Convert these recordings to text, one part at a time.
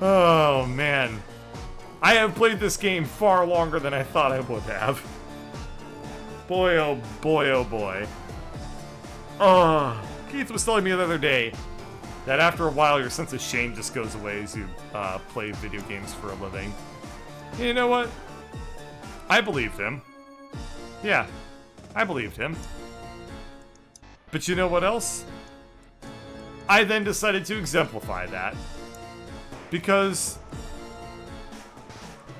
Oh, man. I have played this game far longer than I thought I would have. Boy, oh boy, oh boy. Keith was telling me the other day that after a while your sense of shame just goes away as you play video games for a living. You know what? I believed him. Yeah, I believed him. But you know what else? I then decided to exemplify that. Because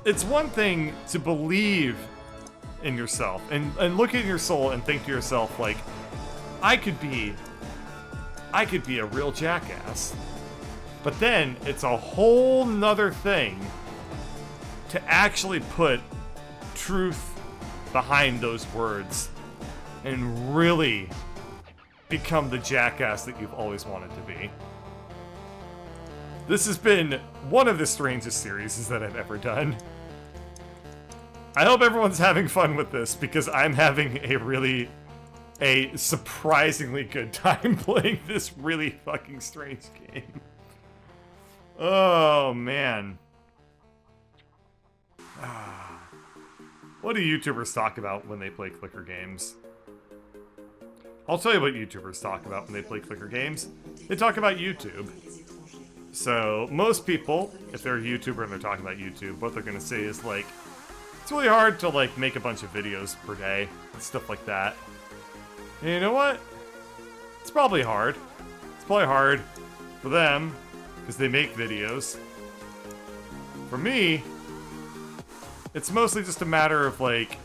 it's one thing to believe in yourself and look at your soul and think to yourself, like, I could be a real jackass. But then it's a whole nother thing to actually put truth behind those words and really become the jackass that you've always wanted to be. This has been one of the strangest series that I've ever done. I hope everyone's having fun with this, because I'm having a surprisingly good time playing this really fucking strange game. Oh, man. What do YouTubers talk about when they play clicker games? I'll tell you what YouTubers talk about when they play clicker games. They talk about YouTube. So, most people, if they're a YouTuber and they're talking about YouTube, what they're gonna say is, like, it's really hard to, like, make a bunch of videos per day and stuff like that. And you know what? It's probably hard. It's probably hard for them, because they make videos. For me, it's mostly just a matter of, like,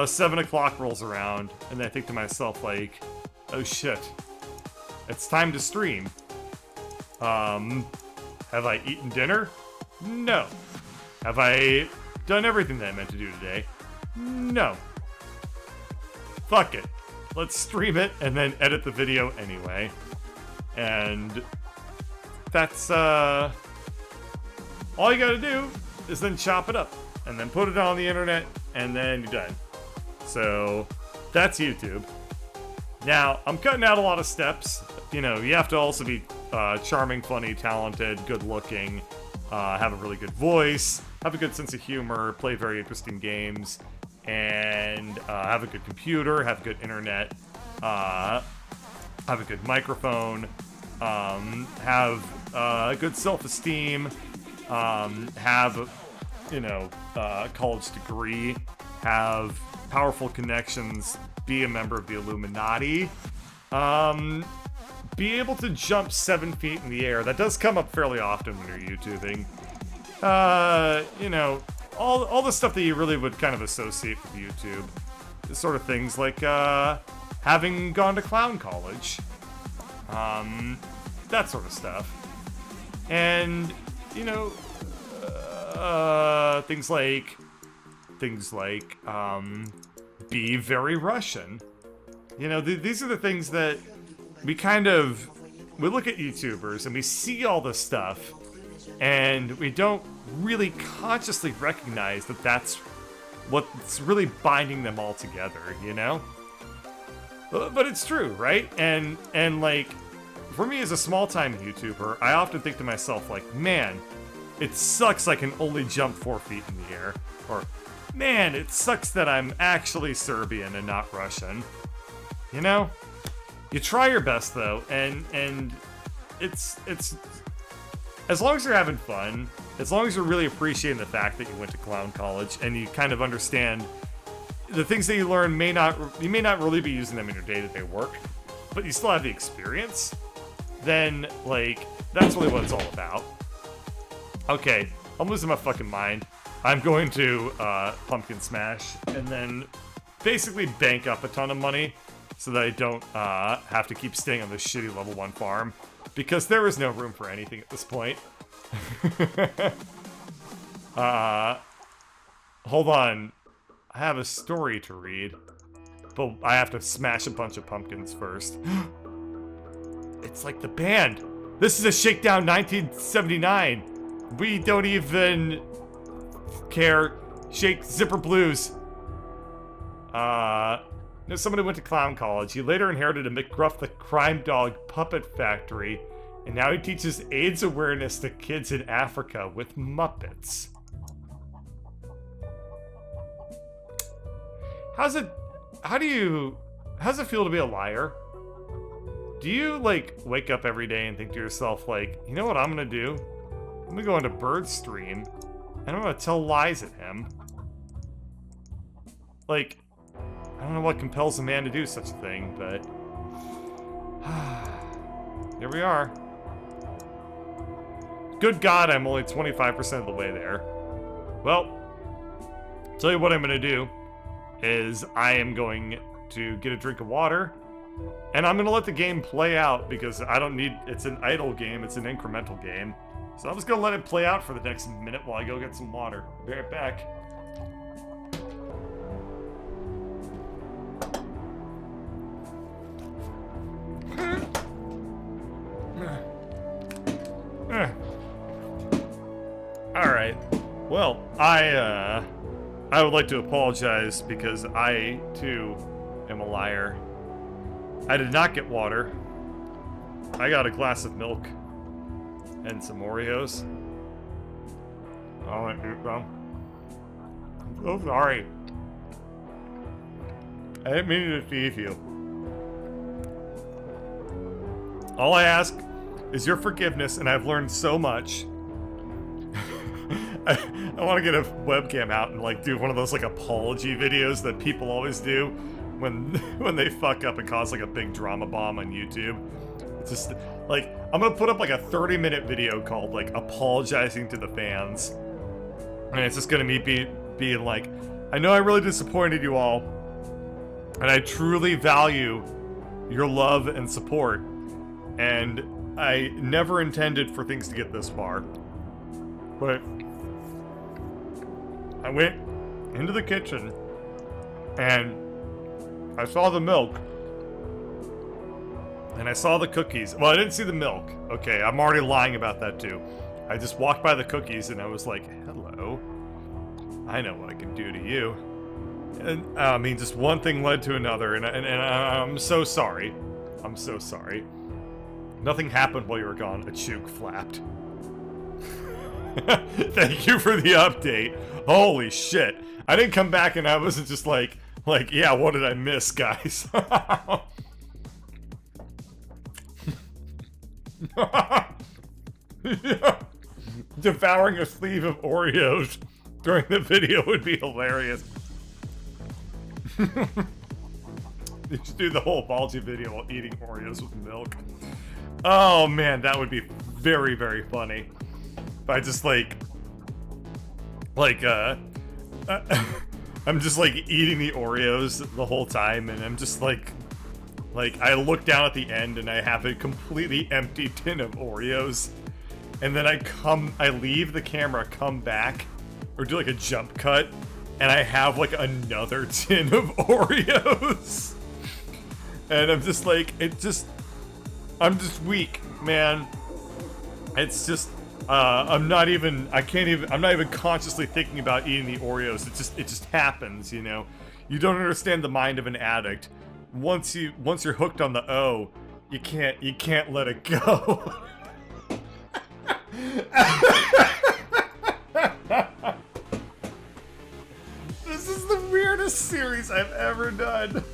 7 o'clock rolls around, and I think to myself, like, oh shit, it's time to stream. Have I eaten dinner? No. Have I done everything that I meant to do today? No. Fuck it. Let's stream it and then edit the video anyway. And that's, all you gotta do is then chop it up and then put it on the internet and then you're done. So that's YouTube. Now, I'm cutting out a lot of steps. You know, you have to also be charming, funny, talented, good-looking, have a really good voice, have a good sense of humor, play very interesting games, and have a good computer, have good internet, have a good microphone, have a good self-esteem, have, you know, a college degree, have powerful connections, be a member of the Illuminati, be able to jump 7 feet in the air. That does come up fairly often when you're YouTubing. You know, all the stuff that you really would kind of associate with YouTube. Sort of things like, having gone to clown college. That sort of stuff. And, you know, things like, be very Russian. You know, these are the things that we look at YouTubers and we see all this stuff and we don't really consciously recognize that that's what's really binding them all together, you know? But it's true, right? And like, for me as a small-time YouTuber, I often think to myself, like, man, it sucks I can only jump 4 feet in the air. Or, man, it sucks that I'm actually Serbian and not Russian. You know? You try your best, though, and it's as long as you're having fun, as long as you're really appreciating the fact that you went to clown college and you kind of understand the things that you learn you may not really be using them in your day-to-day work, but you still have the experience, then, like, that's really what it's all about. Okay, I'm losing my fucking mind. I'm going to pumpkin smash and then basically bank up a ton of money so that I don't have to keep staying on this shitty level 1 farm, because there is no room for anything at this point. Hold on. I have a story to read, but I have to smash a bunch of pumpkins first. It's like the band. This is a Shakedown 1979. We don't even care. Shake Zipper Blues. Someone who went to clown college. He later inherited a McGruff the Crime Dog puppet factory And now he teaches AIDS awareness to kids in Africa with Muppets. How's it feel to be a liar? Do you, like, wake up every day and think to yourself, like, you know what I'm gonna do? I'm gonna go into Bird's stream, and I'm gonna tell lies at him. Like, I don't know what compels a man to do such a thing, but... here we are. Good God, I'm only 25% of the way there. Well, tell you what I'm gonna do is I am going to get a drink of water, and I'm gonna let the game play out because I don't need, it's an idle game, it's an incremental game. So I'm just gonna let it play out for the next minute while I go get some water. Be right back. Alright. Well, I would like to apologize because I, too, am a liar. I did not get water. I got a glass of milk. And some Oreos. I'll eat them. I'm so sorry. I didn't mean to deceive you. All I ask is your forgiveness, and I've learned so much. I want to get a webcam out and like do one of those like apology videos that people always do when they fuck up and cause like a big drama bomb on YouTube. It's just like I'm gonna put up like a 30-minute video called like apologizing to the fans, and it's just gonna be being like, I know I really disappointed you all, and I truly value your love and support, and I never intended for things to get this far, but I went into the kitchen and I saw the milk and I saw the cookies. Well, I didn't see the milk. Okay, I'm already lying about that too. I just walked by the cookies and I was like, hello. I know what I can do to you. And I mean, just one thing led to another, and I'm so sorry. I'm so sorry. Nothing happened while you were gone. A chook flapped. Thank you for the update. Holy shit. I didn't come back and I wasn't just like, yeah, what did I miss, guys? Devouring a sleeve of Oreos during the video would be hilarious. You should do the whole Balti video while eating Oreos with milk. Oh man, that would be very, very funny. If I just I'm just like eating the Oreos the whole time, and I'm just like I look down at the end and I have a completely empty tin of Oreos, and then I leave the camera, come back, or do like a jump cut, and I have like another tin of Oreos. And I'm just like, I'm just weak, man. It's just, I'm not even consciously thinking about eating the Oreos. It just happens, you know? You don't understand the mind of an addict. Once you're hooked on the O, you can't let it go. This is the weirdest series I've ever done.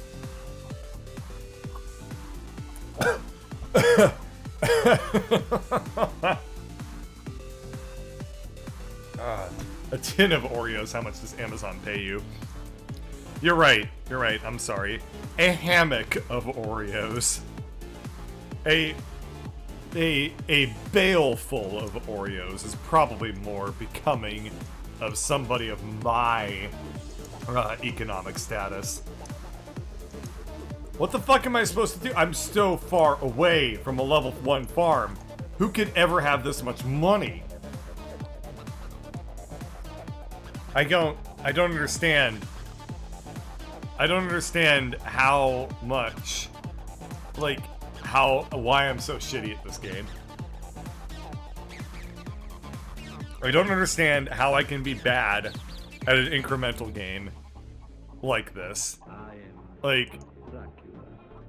A tin of Oreos, how much does Amazon pay you? You're right, I'm sorry. A hammock of Oreos. A bale full of Oreos is probably more becoming of somebody of my economic status. What the fuck am I supposed to do? I'm so far away from a level 1 farm. Who could ever have this much money? I don't understand. I don't understand how much, why I'm so shitty at this game. I don't understand how I can be bad at an incremental game like this. Like,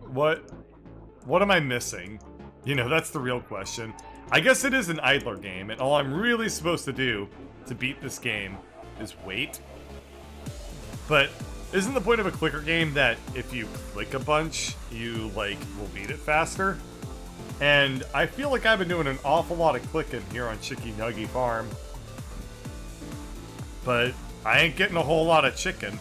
what am I missing? You know, that's the real question. I guess it is an idler game, and all I'm really supposed to do to beat this game is wait. But isn't the point of a clicker game that if you click a bunch, you, like, will beat it faster? And I feel like I've been doing an awful lot of clicking here on Chicky Nuggy Farm. But I ain't getting a whole lot of chicken.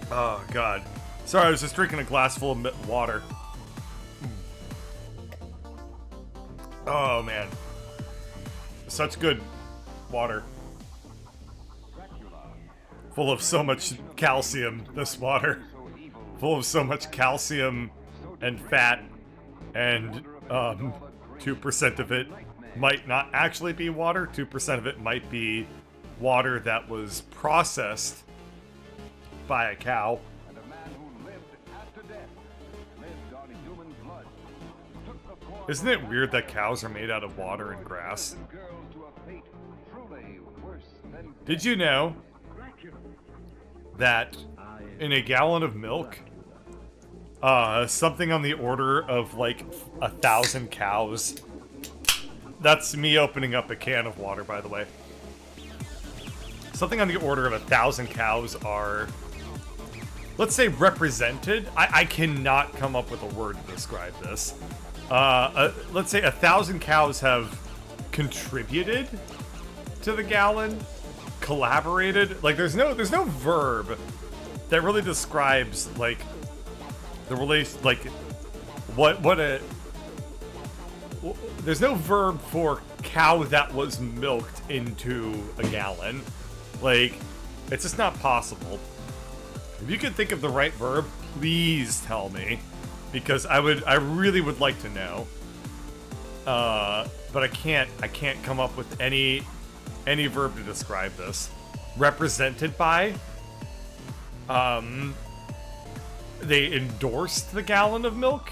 Oh, God. Sorry, I was just drinking a glass full of water. Oh, man. Such good water. Full of so much calcium, this water. Full of so much calcium and fat. And 2% of it might not actually be water. 2% of it might be water that was processed by a cow. Isn't it weird that cows are made out of water and grass? Did you know that in a gallon of milk, something on the order of like 1,000 cows. That's me opening up a can of water, by the way. Something on the order of 1,000 cows are, let's say, represented. I cannot come up with a word to describe this. Let's say 1,000 cows have contributed to the gallon, collaborated. Like, there's no verb that really describes like the relation, like there's no verb for cow that was milked into a gallon. Like, it's just not possible. If you can think of the right verb, please tell me, because I really would like to know. But I can't come up with any verb to describe this. Represented by, they endorsed the gallon of milk?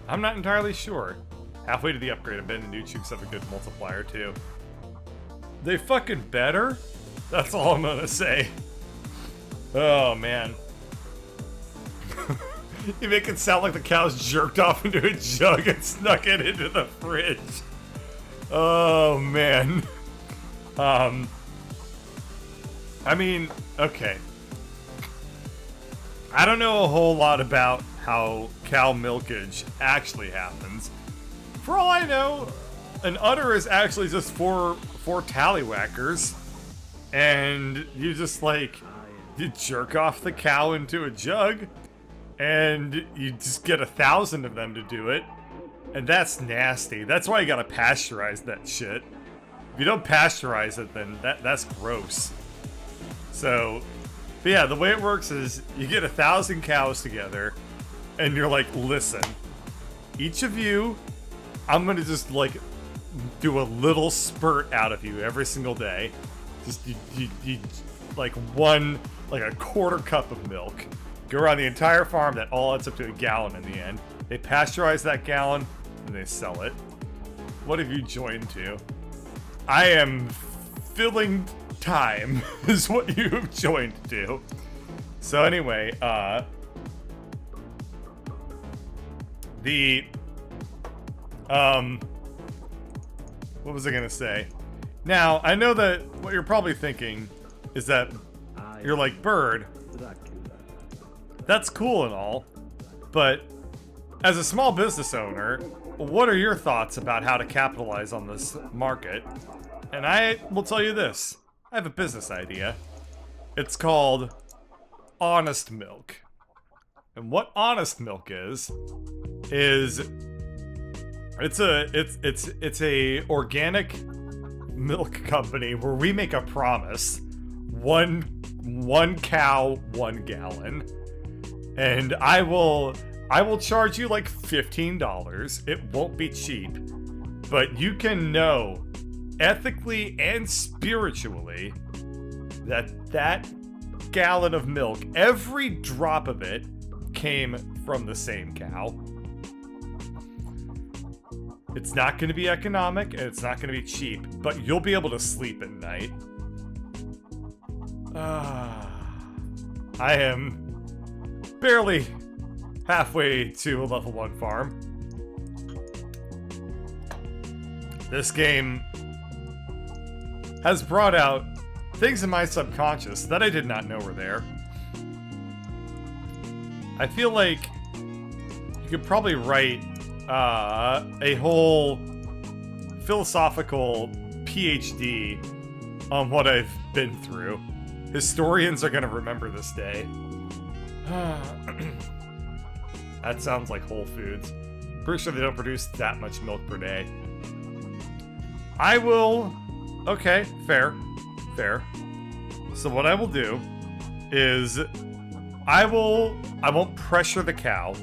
I'm not entirely sure. Halfway to the upgrade, I bet the new Chooks have a good multiplier too. They fucking better? That's all I'm gonna say. Oh man. You make it sound like the cows jerked off into a jug and snuck it into the fridge. Oh man. I mean, okay. I don't know a whole lot about how cow milkage actually happens. For all I know, an udder is actually just four tallywhackers, and you just like, you jerk off the cow into a jug, and you just get 1,000 of them to do it, and that's nasty. That's why you gotta pasteurize that shit. If you don't pasteurize it, then that's gross. So, but yeah, the way it works is you get 1,000 cows together, and you're like, listen, each of you, I'm gonna just like do a little spurt out of you every single day. Just you like a quarter cup of milk. Go around the entire farm, that all adds up to a gallon in the end. They pasteurize that gallon and they sell it. What have you joined to? I am filling time is what you have joined to. So anyway, what was I gonna say? Now, I know that what you're probably thinking is that you're like, Bird, that's cool and all, but as a small business owner, what are your thoughts about how to capitalize on this market? And I will tell you this. I have a business idea. It's called Honest Milk. And what Honest Milk is it's a organic milk company where we make a promise. One cow, 1 gallon. And I will charge you like $15. It won't be cheap. But you can know ethically and spiritually that gallon of milk, every drop of it came from the same cow. It's not going to be economic and it's not going to be cheap, but you'll be able to sleep at night. I am barely halfway to a level 1 farm. This game has brought out things in my subconscious that I did not know were there. I feel like you could probably write a whole philosophical PhD on what I've been through. Historians are gonna remember this day. That sounds like Whole Foods. Pretty sure they don't produce that much milk per day. I will... Okay, fair. Fair. So what I will do is I won't pressure the cow.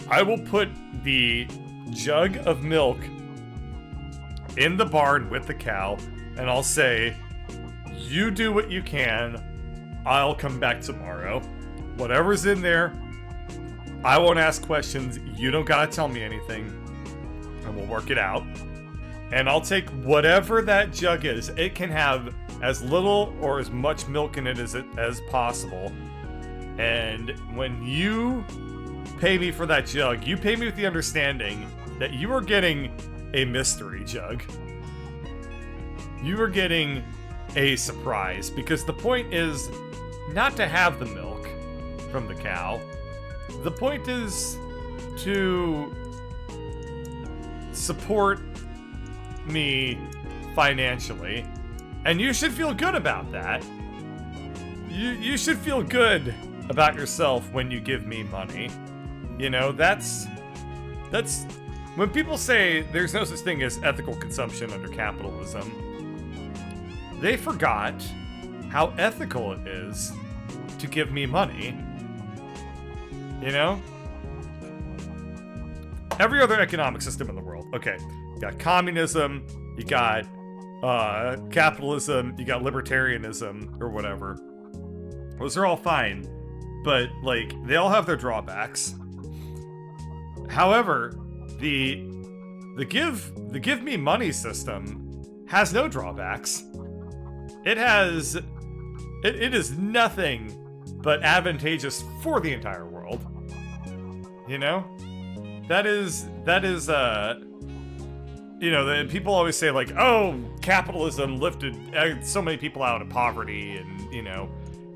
I will put the jug of milk in the barn with the cow, and I'll say, you do what you can, I'll come back tomorrow. Whatever's in there, I won't ask questions, you don't gotta tell me anything, and we'll work it out. And I'll take whatever that jug is. It can have as little or as much milk in it as possible. And when you pay me for that jug, you pay me with the understanding that you are getting a mystery jug. You are getting a surprise, because the point is not to have the milk from the cow. The point is to support me financially, and you should feel good about that. You should feel good about yourself when you give me money. You know, that's when people say there's no such thing as ethical consumption under capitalism, they forgot how ethical it is to give me money. You know? Every other economic system in the world. Okay, you got communism, you got capitalism, you got libertarianism, or whatever. Those are all fine, but, like, they all have their drawbacks. However, the give me money system has no drawbacks. It is nothing but advantageous for the entire world. You know? That is you know, people always say, like, oh, capitalism lifted so many people out of poverty, and, you know,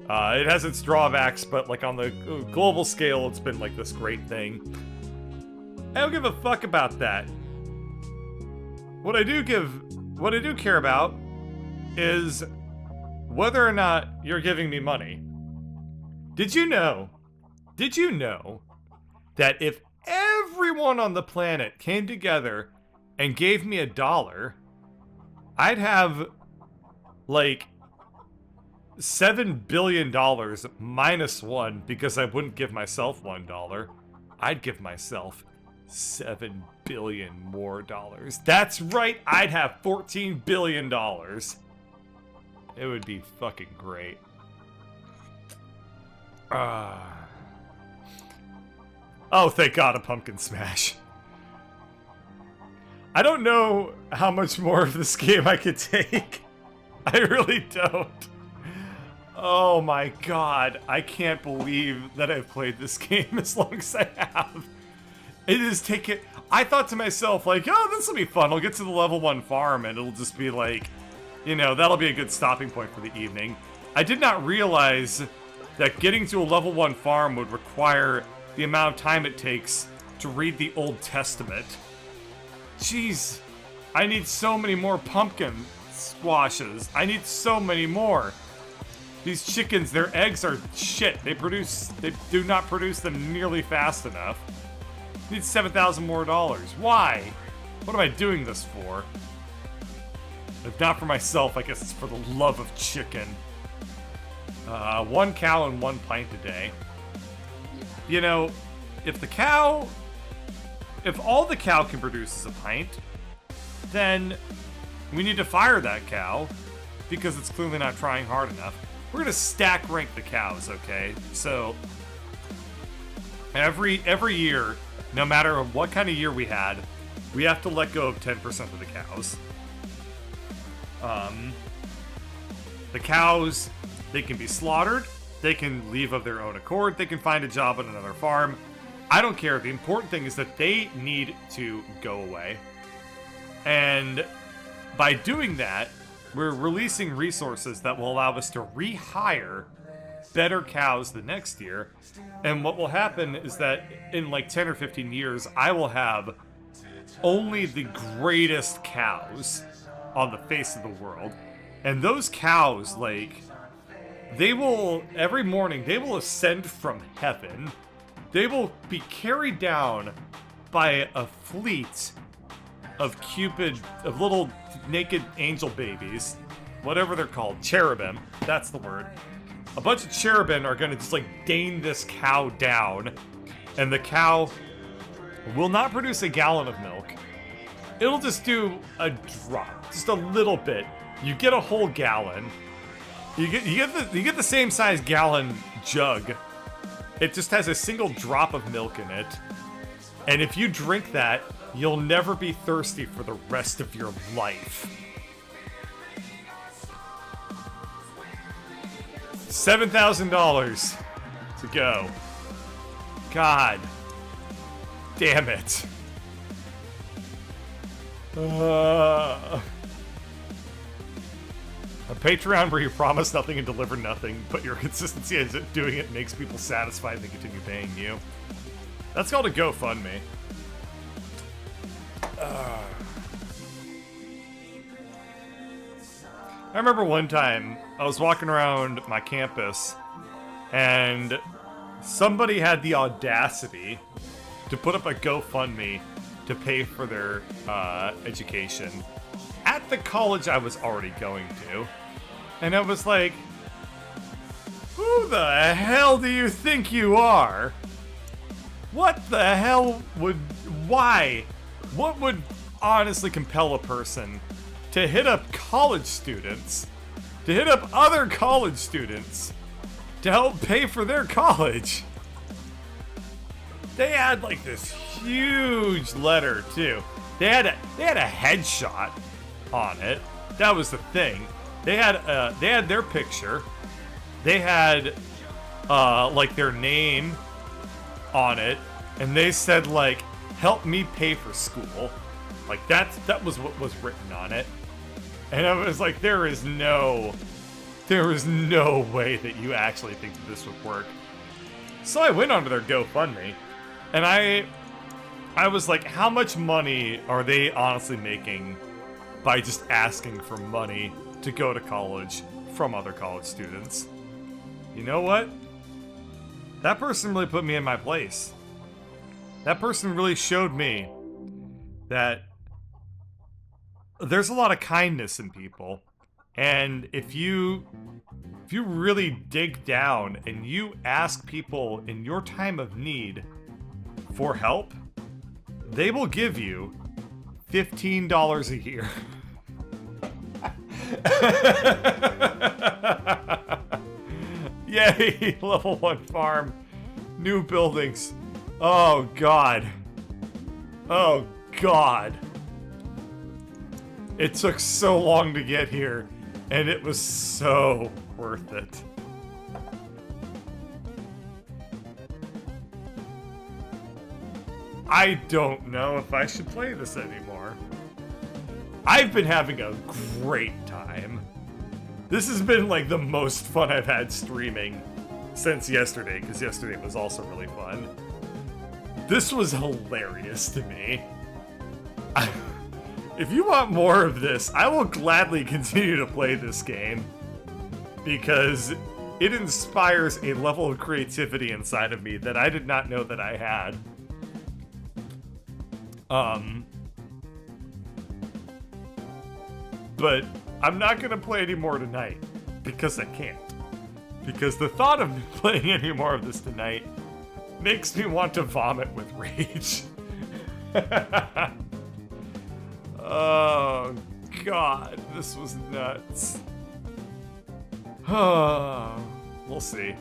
it has its drawbacks, but, like, on the global scale, it's been, like, this great thing. I don't give a fuck about that. What I do care about is whether or not you're giving me money. Did you know that if everyone on the planet came together and gave me $1, I'd have, like, $7 billion minus one, because I wouldn't give myself $1. I'd give myself $7 billion more dollars. That's right, I'd have $14 billion. It would be fucking great. Oh, thank God, a pumpkin smash. I don't know how much more of this game I could take. I really don't. Oh my God, I can't believe that I've played this game as long as I have. It is taking... I thought to myself, like, oh, this will be fun. I'll get to the level 1 farm and it'll just be like, you know, that'll be a good stopping point for the evening. I did not realize that getting to a level 1 farm would require the amount of time it takes to read the Old Testament. Jeez, I need so many more pumpkin squashes. I need so many more. These chickens, their eggs are shit. They do not produce them nearly fast enough. I need $7,000 more. Why? What am I doing this for? If not for myself, I guess it's for the love of chicken. 1 cow and 1 pint a day. You know, if all the cow can produce is a pint, then we need to fire that cow, because it's clearly not trying hard enough. We're gonna stack rank the cows, okay? So every year, no matter what kind of year we had, we have to let go of 10% of the cows. The cows, they can be slaughtered, They can leave of their own accord. They can find a job on another farm. I don't care. The important thing is that they need to go away. And by doing that, we're releasing resources that will allow us to rehire better cows the next year. And what will happen is that in like 10 or 15 years, I will have only the greatest cows on the face of the world. And those cows, like, they will, every morning, they will ascend from heaven. They will be carried down by a fleet of little naked angel babies, whatever they're called, cherubim, that's the word. A bunch of cherubim are gonna just like deign this cow down, and the cow will not produce a gallon of milk. It'll just do a drop, just a little bit. You get a whole gallon. You get the same size gallon jug. It just has a single drop of milk in it. And if you drink that, you'll never be thirsty for the rest of your life. $7,000 to go. God damn it. A Patreon where you promise nothing and deliver nothing, but your consistency as doing it makes people satisfied and they continue paying you. That's called a GoFundMe. I remember one time I was walking around my campus and somebody had the audacity to put up a GoFundMe to pay for their education at the college I was already going to. And I was like, who the hell do you think you are? What the hell why? What would honestly compel a person to hit up college students, to hit up other college students, to help pay for their college? They had like this huge letter too. They had a headshot on it. That was the thing. They had their picture. They had like their name on it, and they said like, "Help me pay for school." Like that was what was written on it. And I was like, there is no way that you actually think that this would work. So I went onto their GoFundMe, and I was like, how much money are they honestly making by just asking for money to go to college from other college students? You know what? That person really put me in my place. That person really showed me that there's a lot of kindness in people. And if you really dig down and you ask people in your time of need for help, they will give you $15 a year. Yay, level 1 farm. New buildings. Oh god. Oh god. It took so long to get here, and it was so worth it. I don't know if I should play this anymore. I've been having a great time. This has been like the most fun I've had streaming since yesterday, because yesterday was also really fun. This was hilarious to me. If you want more of this, I will gladly continue to play this game, because it inspires a level of creativity inside of me that I did not know that I had. But I'm not gonna play any more tonight, because I can't. Because the thought of playing any more of this tonight makes me want to vomit with rage. Oh, God, this was nuts. We'll see.